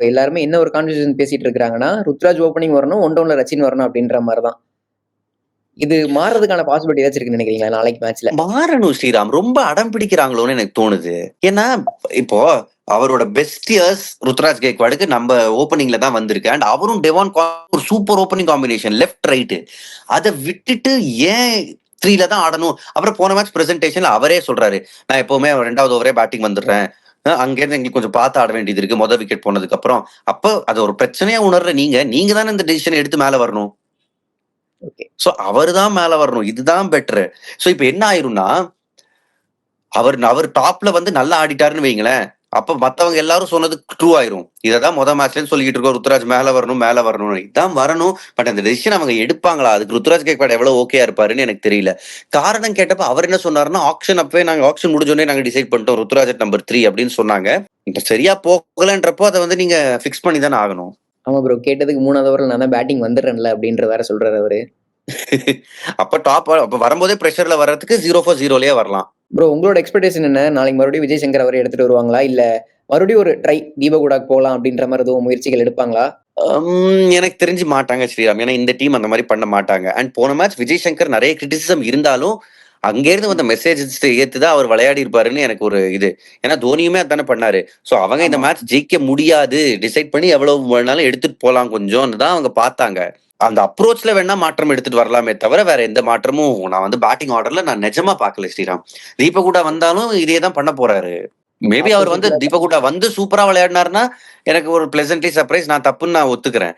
இப்ப எல்லாருமே என்ன ஒரு கான்வர்சேஷன் பேசிட்டு இருக்காங்கன்னா, ருத்ராஜ் ஓப்பனிங் வரணும், ஒன் டவுன்ல ரச்சின் வரணும் அப்படின்ற மாரி தான். இது மாறுறதுக்கான பாசிபிலிட்டி ஏதாச்சும் இருக்குன்னு நினைக்கிறீங்களா நாளைக்கு மேட்ச்ல? மாறணும் ஸ்ரீராம். ரொம்ப அடம் பிடிக்கிறாங்களோன்னு எனக்கு தோணுது. ஏன்னா, இப்போ அவரோட பெஸ்ட் இயர்ஸ் ருத்ராஜ் கெய்க்வாடுக்கு நம்ம ஓப்பனிங்ல தான் வந்திருக்கு. அண்ட் அவரும் டெவான் ஒரு super opening combination left right. அத விட்டுட்டு ஏன் 3ல தான் ஆடணும். அப்புறம் போன மேட்ச் பிரசன்டேஷன்ல அவரே சொல்றாரு. நான் எப்பவுமே 2வது ஓவரே பேட்டிங் வந்துடுறேன். அங்கேருந்து எங்களுக்கு கொஞ்சம் பார்த்து ஆட வேண்டியது இருக்கு. மொத விக்கெட் போனதுக்கு அப்புறம். அப்ப அது ஒரு பிரச்சனையா உணர்ற நீங்க தானே இந்த டிசிஷன் எடுத்து மேல வரணும். ஓகே. சோ அவரு தான் மேல வரணும். இதுதான் பெட்டர். சோ இப்ப என்ன ஆயிரும்னா, அவர் டாப்ல வந்து நல்லா ஆடிட்டாருன்னு வைங்களேன். அப்ப மத்தவங்க எல்லாரும் சொன்னது ட்ரூ ஆயிரும். இததான் மேட்ச்லன்னு சொல்லிட்டு இருக்கோம். ருத்ராஜ் மேல வரணும், மேல வரணும். இதான் வரணும். பட் அந்த டெசிஷன் அவங்க எடுப்பாங்களா? அதுக்கு ருத்ராஜ் கெய்க்வாட் எவ்வளவு ஓகேயா இருப்பாருன்னு எனக்கு தெரியல. காரணம் கேட்டப்ப அவர் என்ன சொன்னாருன்னா, ஆக்ஷன் அப்பவே நாங்க ஆக்ஷன் முடிஞ்சோனே நாங்க டிசைட் பண்ணிட்டோம். ருத்ராஜ் அட் நம்பர் 3 அப்படின்னு சொன்னாங்க. இப்ப சரியா போகலன்றப்போ அத வந்து நீங்க ஃபிக்ஸ் பண்ணி தானே ஆகணும். ஆமா ப்ரோ. கேட்டதுக்கு 3வது ஓவர்ல நான் தான் பேட்டிங் வந்துடுறேன்ல அப்படின்ற வேற சொல்றாரு அவரு. அப்ப வரும்போதே பிரஷர்ல வர்றதுக்கு 0 for 0லயே வரலாம். ப்ரோ உங்களோட எக்ஸ்பெக்டேஷன் என்ன? நாளைக்கு மறுபடியும் விஜய் சங்கர் அவரே எடுத்துட்டு வருவாங்களா? இல்ல மறுபடியும் ஒரு ட்ரை தீபகுடாக்கு போலாம் அப்படின்ற மாரி எதுவும் முயற்சிகள் எடுப்பாங்களா? எனக்கு தெரிஞ்சு மாட்டாங்க ஸ்ரீராம். ஏன்னா இந்த டீம் அந்த மாரி பண்ண மாட்டாங்க. அண்ட் போன மேட்ச் விஜய் சங்கர் நெறைய கிரிட்டிசிசம் இருந்தாலும், அங்கேருந்து வந்த மெசேஜஸ் ஏத்துதான் அவர் விளையாடி இருப்பாருன்னு எனக்கு ஒரு இது. ஏன்னா தோனியுமே அதானே பண்ணாரு. சோ அவங்க இந்த ஆமா. மேட்ச் ஜெயிக்க முடியாது. டிசைட் பண்ணி எவ்வளவு வேணாலும் எடுத்துட்டு போலாம் கொஞ்சம்னு தான் அவங்க பார்த்தாங்க. அந்த அப்ரோச்ல வேணா மாற்றம் எடுத்துட்டு வரலாமே தவிர, வேற எந்த மாற்றமும் நான் வந்து பேட்டிங் ஆர்டர்ல நான் நிஜமா பார்க்கல ஸ்ரீராம். தீபக் வந்தாலும் இதே தான் பண்ண போறாரு. மேபி அவர் வந்து ஆப்போசிட்ல தீபக் வந்து சூப்பரா விளையாடினாருன்னா, எனக்கு ஒரு பிளசன்ட்லி சர்ப்ரைஸ். நான் தப்புன்னு நான் ஒத்துக்கிறேன்.